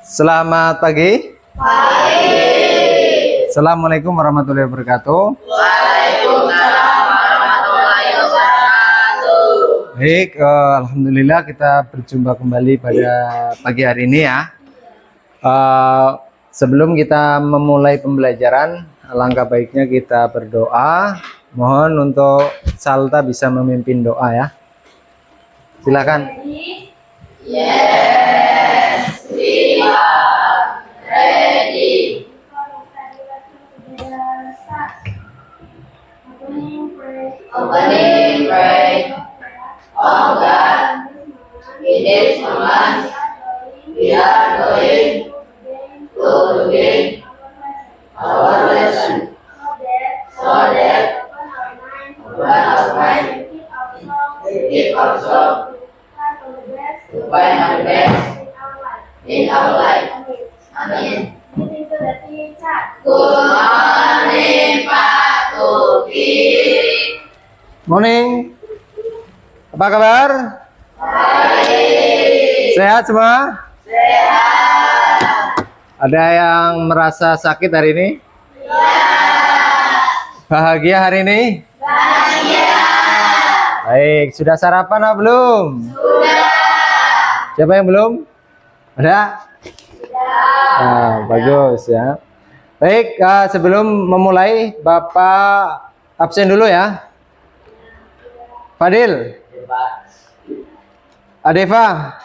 Selamat pagi. Pagi. Assalamualaikum warahmatullahi wabarakatuh. Waalaikumsalam warahmatullahi wabarakatuh. Baik, alhamdulillah kita berjumpa kembali pada pagi hari ini ya. Sebelum kita memulai pembelajaran, alangkah baiknya kita berdoa. Mohon untuk Salta bisa memimpin doa ya. Silakan. Yes, we are ready. Opening prayer. Oh God, in this moment, we are going to begin our lesson so that open our mind, keep ourselves to find our best in our life. Amin. Good morning, Pak Tuki. Morning. Apa kabar? Baik. Sehat semua? Sehat. Ada yang merasa sakit hari ini? Bahagia hari ini? Bahagia. Baik, sudah sarapan atau belum? Sudah. Siapa yang belum? Ada? Nah, bagus ya. Baik, sebelum memulai, Bapak absen dulu ya. Fadil, Adeva,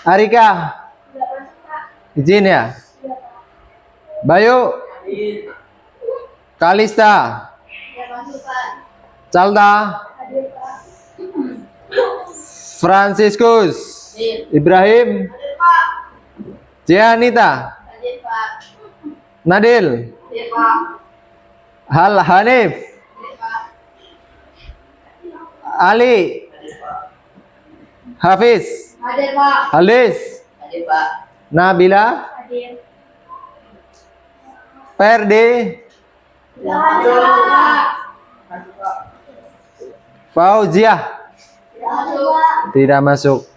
Arika, izin ya. Bayu, Kalista, Calda, Franciscus, Ibrahim, Jianita, Nadil, Hanif, Ali, Hafiz, Hadir, Pak. Halis, Hadir, Pak. Nabila, Hadir. Ferdi, Hadir, Pak. Fauziah, Hadir, Pak. tidak masuk.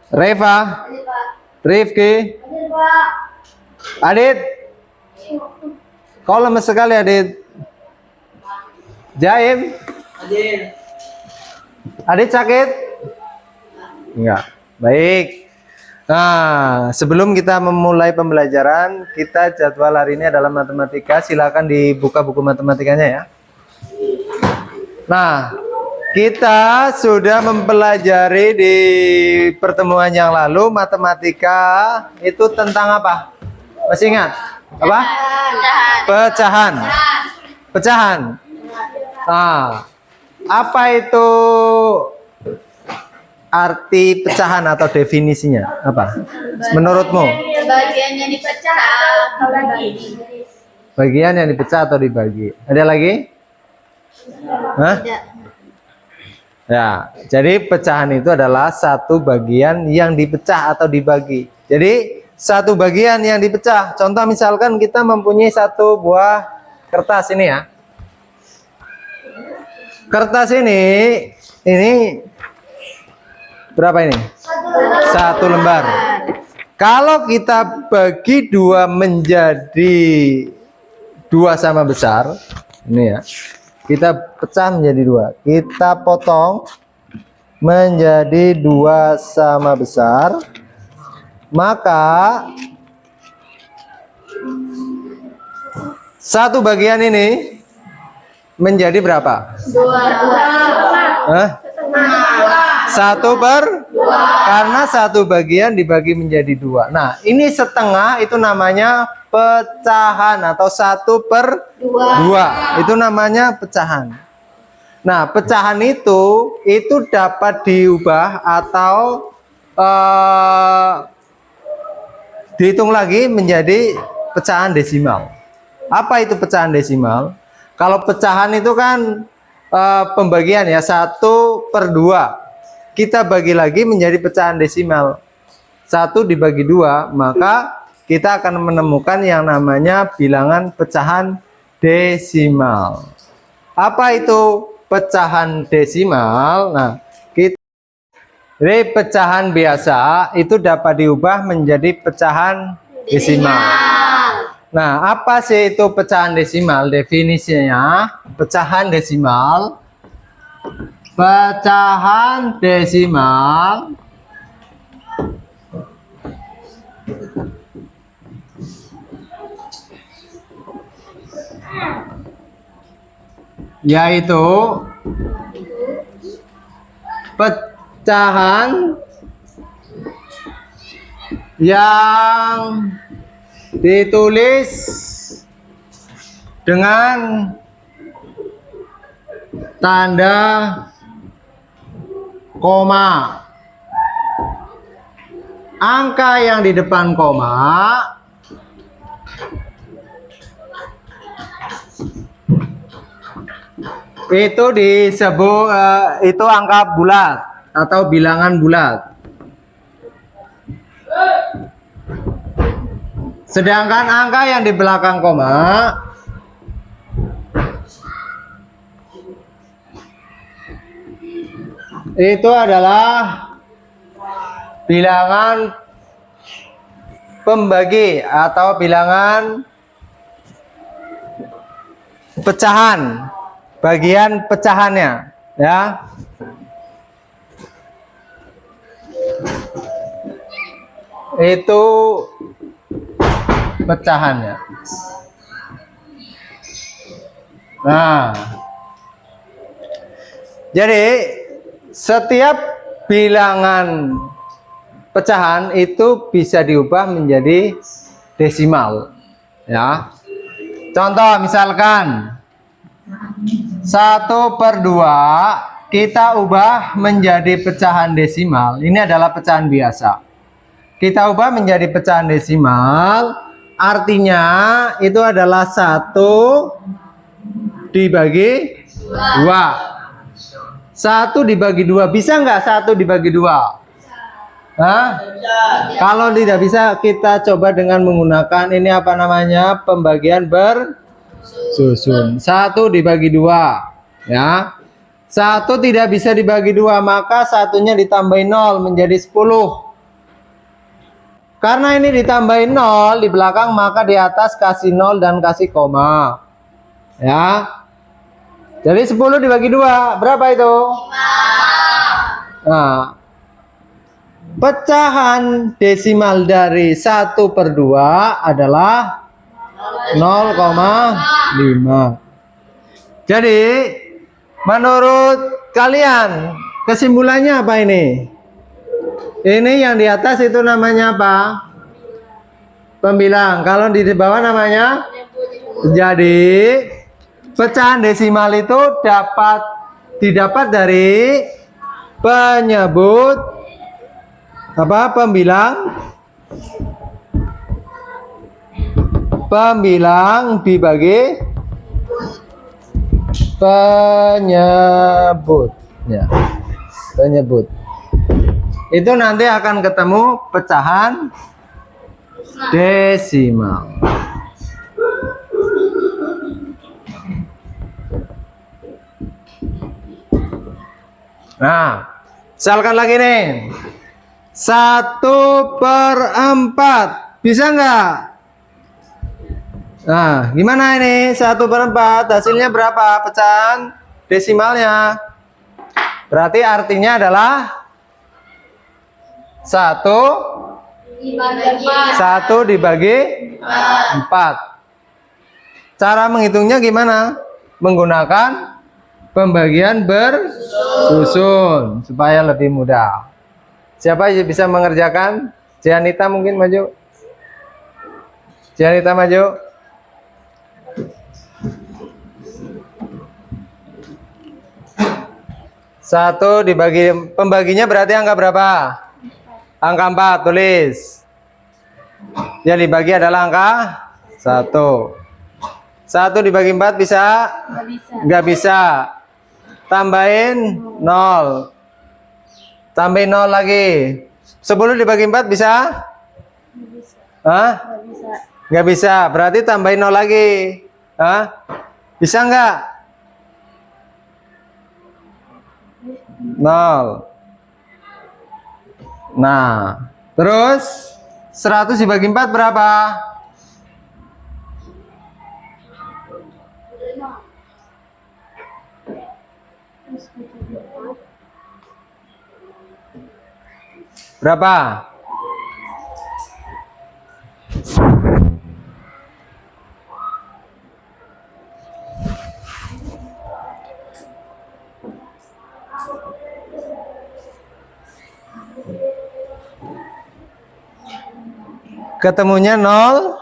Reva, Hadir, Pak. Rifki, Hadir, Pak. Adit, kau lemes sekali Adit. Jaim, Hadir. Adit sakit? Enggak. Baik. Nah, sebelum kita memulai pembelajaran, kita jadwal hari ini adalah matematika. Silakan dibuka buku matematikanya ya. Nah, kita sudah mempelajari di pertemuan yang lalu matematika itu tentang apa? Masih ingat? Apa? Pecahan. Pecahan. Nah, apa itu arti pecahan atau definisinya? Apa? Menurutmu? Bagian yang dipecah atau dibagi? Bagian yang dipecah atau dibagi? Ada lagi? Hah? Ya, jadi pecahan itu adalah satu bagian yang dipecah atau dibagi. Jadi satu bagian yang dipecah. Contoh misalkan kita mempunyai satu buah kertas ini ya. Kertas ini berapa ini? Satu lembar. Kalau kita bagi dua menjadi dua sama besar, ini ya. Kita pecah menjadi dua. Kita potong menjadi dua sama besar. Maka satu bagian ini menjadi berapa? Hah? 1/2. Karena satu bagian dibagi menjadi dua. Nah, ini setengah itu namanya pecahan atau 1/2. Itu namanya pecahan. Nah, pecahan itu dapat diubah atau dihitung lagi menjadi pecahan desimal. Apa itu pecahan desimal? Kalau pecahan itu kan pembagian ya 1/2. Kita bagi lagi menjadi pecahan desimal. 1 dibagi 2, maka kita akan menemukan yang namanya bilangan pecahan desimal. Apa itu pecahan desimal? Nah, Jadi pecahan biasa itu dapat diubah menjadi pecahan desimal. Nah, apa sih itu pecahan desimal? Definisinya, pecahan desimal. Pecahan desimal yaitu pecahan yang ditulis dengan tanda koma. Angka yang di depan koma itu disebut itu angka bulat atau bilangan bulat. Sedangkan angka yang di belakang koma itu adalah bilangan pembagi atau bilangan pecahan, bagian pecahannya, ya. Itu pecahannya. Nah, jadi setiap bilangan pecahan itu bisa diubah menjadi desimal, ya. Contoh misalkan 1/2 kita ubah menjadi pecahan desimal. Ini adalah pecahan biasa. Kita ubah menjadi pecahan desimal, artinya itu adalah 1 dibagi 2. 1 dibagi 2, bisa nggak 1 dibagi 2? Hah? Kalau tidak bisa, kita coba dengan menggunakan ini apa namanya, pembagian bersusun. 1 dibagi 2, ya. 1 tidak bisa dibagi 2, maka satunya ditambahin 0 menjadi 10. Karena ini ditambahin 0 di belakang, maka di atas kasih 0 dan kasih koma, ya. Jadi 10 dibagi 2 berapa itu? 5. Nah, pecahan desimal dari 1/2 adalah 0,5. Jadi menurut kalian kesimpulannya apa ini? Ini yang di atas itu namanya apa? Pembilang. Kalau di bawah namanya? Jadi pecahan desimal itu didapat dari penyebut apa? Pembilang dibagi penyebut, ya. Penyebut. Itu nanti akan ketemu pecahan desimal. Nah, misalkan lagi nih 1/4, bisa nggak? Nah, gimana ini 1/4? Hasilnya berapa pecahan desimalnya? Berarti artinya adalah 1 dibagi 4. Cara menghitungnya gimana? Menggunakan pembagian bersusun supaya lebih mudah. Siapa yang bisa mengerjakan? Janita mungkin maju. Janita maju. 1 dibagi, pembaginya berarti angka berapa? Angka 4, tulis. Yang dibagi adalah angka 1. 1 dibagi 4 bisa? Nggak bisa. Tambahin 0. Tambahin 0 lagi. 10 dibagi 4 bisa? Hah? Nggak bisa. Berarti tambahin 0 lagi. Hah? Bisa nggak? 0. Nah, terus 100 dibagi 4 berapa? Berapa? Ketemunya 0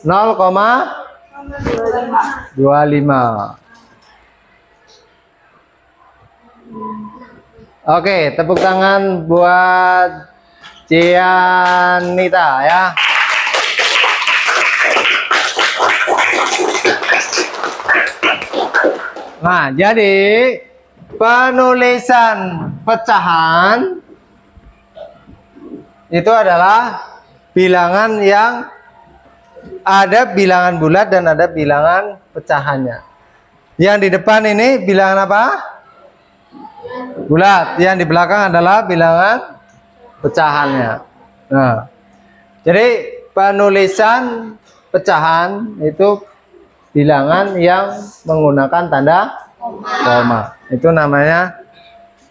0,25. Oke, tepuk tangan buat Cianita ya. Nah, jadi penulisan pecahan itu adalah bilangan yang ada bilangan bulat dan ada bilangan pecahannya. Yang di depan ini bilangan apa? Bulat. Yang di belakang adalah bilangan pecahannya. Nah, jadi penulisan pecahan itu bilangan yang menggunakan tanda koma. Itu namanya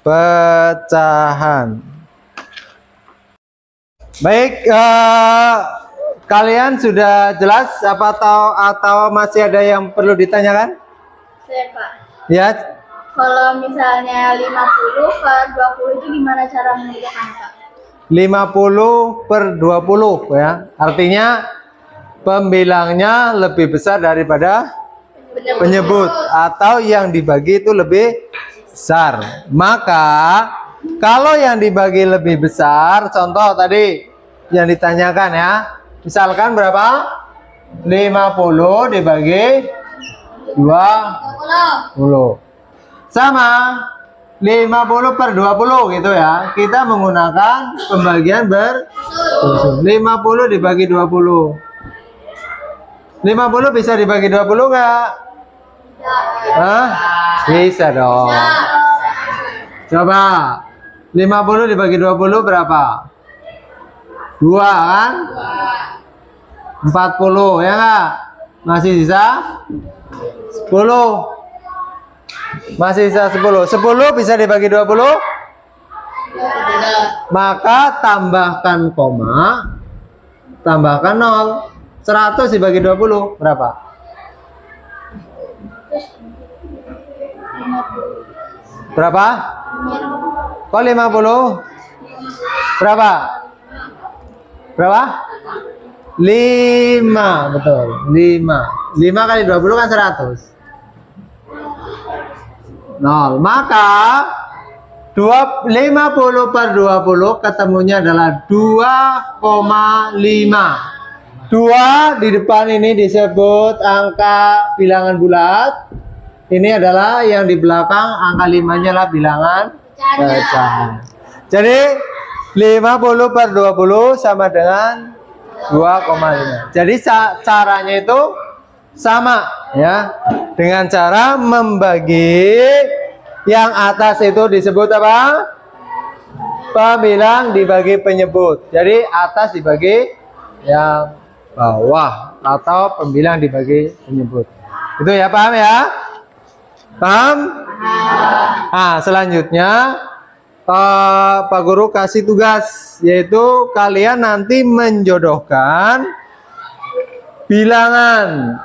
pecahan. Baik, kalian sudah jelas apa atau masih ada yang perlu ditanyakan? Saya Pak. Ya. Kalau misalnya 50 per 20 itu gimana cara menentukan Pak? 50 per 20 ya. Artinya pembilangnya lebih besar daripada penyebut atau yang dibagi itu lebih besar. Maka kalau yang dibagi lebih besar, contoh tadi yang ditanyakan ya. Misalkan berapa? 50 dibagi 20. Sama 50 per 20 gitu ya. Kita menggunakan pembagian bersusun. 50 dibagi 20. 50 bisa dibagi 20 enggak? Hah? Bisa dong. Coba 50 dibagi 20 berapa? 2 kan? 40 ya enggak? Masih sisa 10. Masih sisa 10. 10 bisa dibagi 20? Maka tambahkan koma, tambahkan 0. 100 dibagi 20 berapa? Berapa? Kok 50? Berapa? Berapa? 5, betul. 5. 5 kali 20 kan 100. 0. Maka 50 per 20 ketemunya adalah 2,5. 2 di depan ini disebut angka bilangan bulat. Ini adalah yang di belakang angka 5-nya adalah bilangan pecahan. Jadi 50 per 20 sama dengan 2,5. Jadi caranya itu sama ya. Dengan cara membagi yang atas itu disebut apa? Pembilang dibagi penyebut. Jadi atas dibagi yang bawah atau pembilang dibagi penyebut. Itu ya, paham ya? Paham? Nah, selanjutnya Pak Guru kasih tugas, yaitu kalian nanti menjodohkan bilangan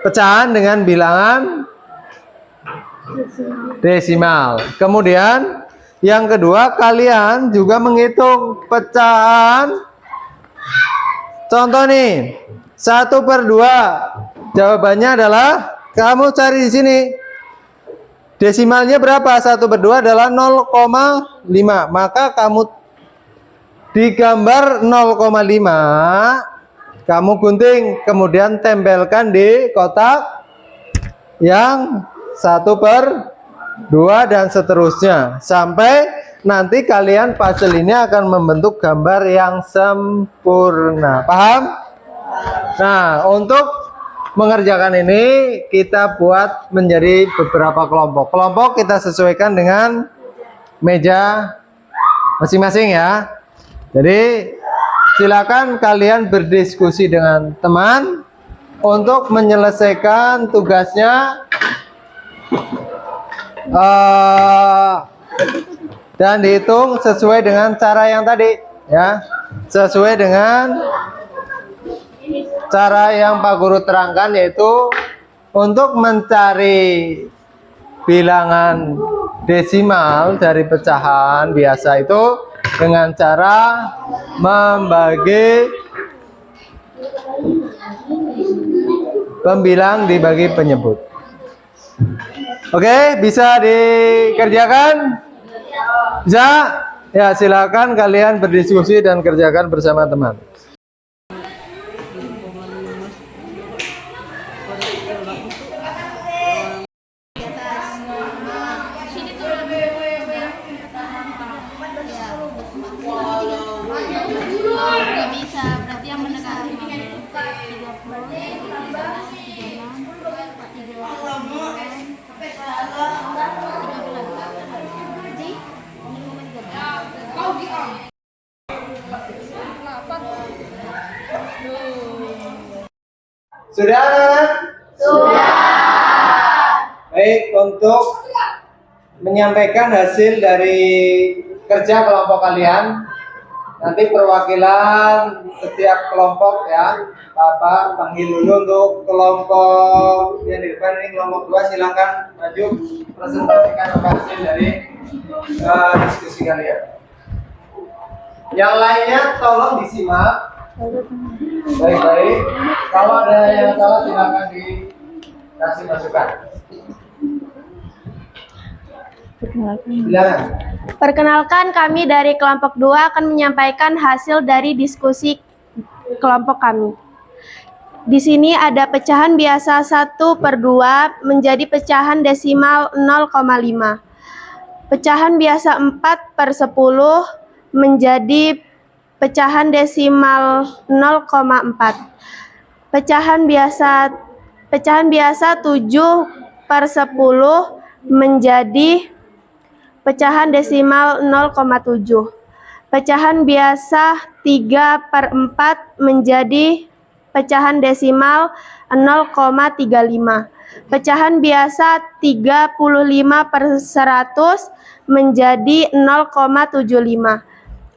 pecahan dengan bilangan desimal. Kemudian yang kedua, kalian juga menghitung pecahan. Contoh nih, 1 per 2. Jawabannya adalah kamu cari di sini. Desimalnya berapa? 1 per 2 adalah 0,5. Maka kamu di gambar 0,5 kamu gunting, kemudian tempelkan di kotak yang 1 per 2 dan seterusnya sampai nanti kalian puzzle ini akan membentuk gambar yang sempurna. Paham? Nah, untuk mengerjakan ini kita buat menjadi beberapa kelompok. Kelompok kita sesuaikan dengan meja masing-masing ya. Jadi silakan kalian berdiskusi dengan teman untuk menyelesaikan tugasnya dan dihitung sesuai dengan cara yang tadi ya, sesuai dengan cara yang Pak Guru terangkan, yaitu untuk mencari bilangan desimal dari pecahan biasa itu dengan cara membagi pembilang dibagi penyebut. Oke, bisa dikerjakan? Bisa? Ya, silakan kalian berdiskusi dan kerjakan bersama teman. Nggak bisa, berarti yang mendekati 30, 36, 13. Sudah, anak-anak? Sudah. Baik, untuk menyampaikan hasil dari kerja kelompok kalian, nanti perwakilan setiap kelompok ya, Bapak panggil dulu untuk kelompok yang di depan ini, kelompok 2, silakan maju presentasikan hasil dari diskusi kalian. Yang lainnya tolong disimak baik-baik. Kalau ada yang salah silakan dikasih masukan. Silakan. Perkenalkan, kami dari kelompok 2 akan menyampaikan hasil dari diskusi kelompok kami. Di sini ada pecahan biasa 1/2 menjadi pecahan desimal 0,5. Pecahan biasa 4/10 menjadi pecahan desimal 0,4. Pecahan biasa 7/10 menjadi pecahan desimal 0,7. Pecahan biasa 3/4 menjadi pecahan desimal 0,35. Pecahan biasa 35/100 menjadi 0,75.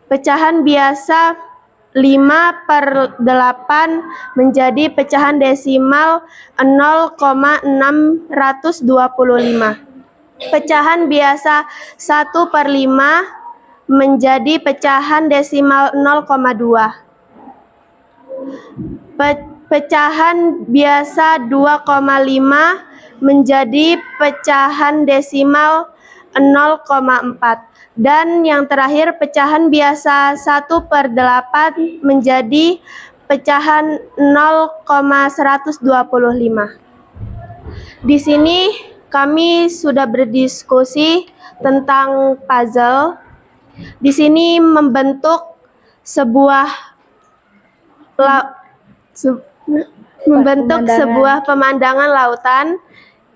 Pecahan biasa 5/8 menjadi pecahan desimal 0,625. Pecahan biasa 1/5 menjadi pecahan desimal 0,2. Pecahan biasa 2,5 menjadi pecahan desimal 0,4. Dan yang terakhir, pecahan biasa 1/8 menjadi pecahan 0,125. Di sini kami sudah berdiskusi tentang puzzle. Di sini membentuk sebuah pemandangan lautan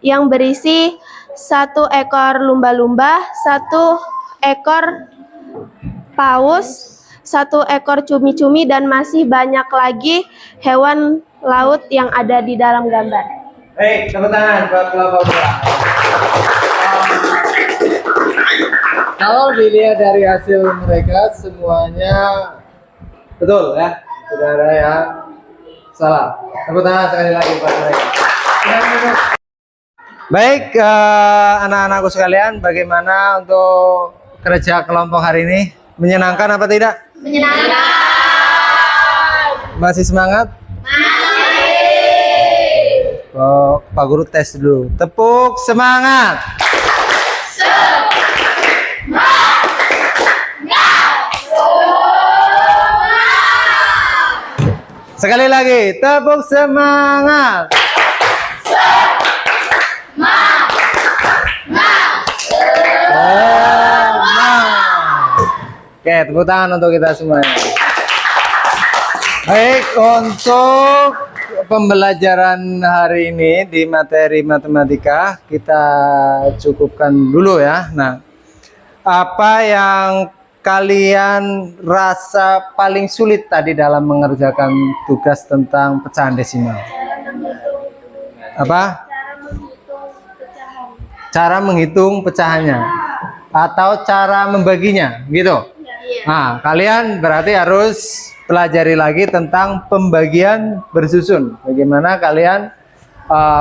yang berisi 1 ekor lumba-lumba, 1 ekor paus, 1 ekor cumi-cumi, dan masih banyak lagi hewan laut yang ada di dalam gambar. Baik, tepuk tangan buat kelompok 2. Kalau dilihat dari hasil mereka semuanya betul ya, tidak ada yang salah. Tepuk tangan sekali lagi buat mereka. Baik, anak-anakku sekalian, bagaimana untuk kerja kelompok hari ini? Menyenangkan apa tidak? Menyenangkan. Masih semangat? Oh, Pak Guru tes dulu. Tepuk semangat. Sekali lagi, tepuk semangat. Oke, tepuk tangan untuk kita semuanya. Baik, untuk pembelajaran hari ini di materi matematika kita cukupkan dulu ya. Nah, apa yang kalian rasa paling sulit tadi dalam mengerjakan tugas tentang pecahan desimal? Apa? Cara menghitung pecahannya atau cara membaginya, gitu. Nah, kalian berarti harus pelajari lagi tentang pembagian bersusun. Bagaimana kalian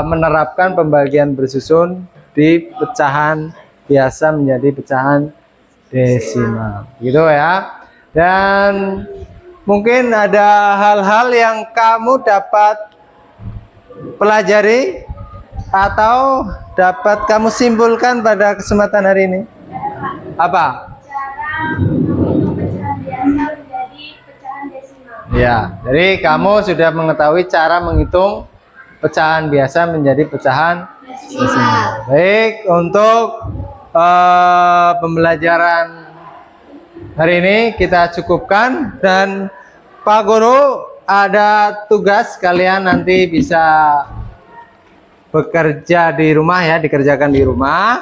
menerapkan pembagian bersusun di pecahan biasa menjadi pecahan desimal, gitu ya. Dan mungkin ada hal-hal yang kamu dapat pelajari atau dapat kamu simpulkan pada kesempatan hari ini. Apa? Ya, jadi kamu sudah mengetahui cara menghitung pecahan biasa menjadi pecahan desimal. Baik, untuk pembelajaran hari ini kita cukupkan, dan Pak Guru ada tugas, kalian nanti bisa bekerja di rumah ya, dikerjakan di rumah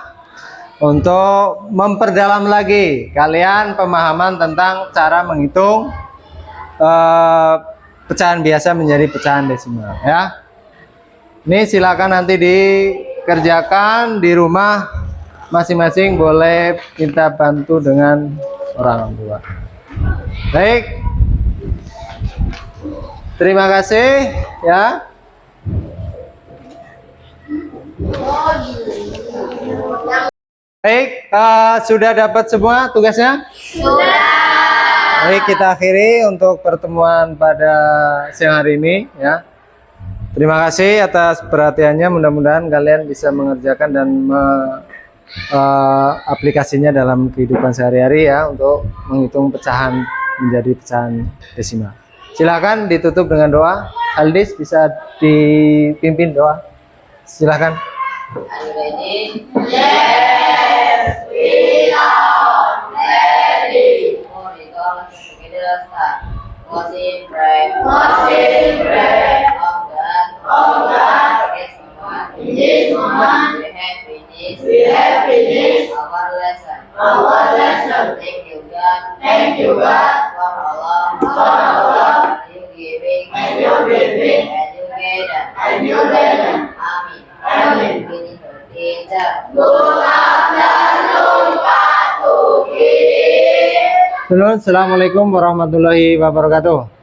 untuk memperdalam lagi kalian pemahaman tentang cara menghitung pecahan biasa menjadi pecahan desimal ya. Ini silakan nanti dikerjakan di rumah masing-masing, boleh minta bantu dengan orang tua. Baik, terima kasih ya. Baik, sudah dapat semua tugasnya? Sudah. Baik, kita akhiri untuk pertemuan pada siang hari ini ya. Terima kasih atas perhatiannya. Mudah-mudahan kalian bisa mengerjakan dan aplikasinya dalam kehidupan sehari-hari ya, untuk menghitung pecahan menjadi pecahan desimal. Silakan ditutup dengan doa. Aldis bisa dipimpin doa. Silakan. Yes, we are ready. Most prayer of God in this moment we have finished our lesson. Thank you God for Allah and you giving and you gather. Amin. Good afternoon, Pak Tuki. Assalamualaikum warahmatullahi wabarakatuh.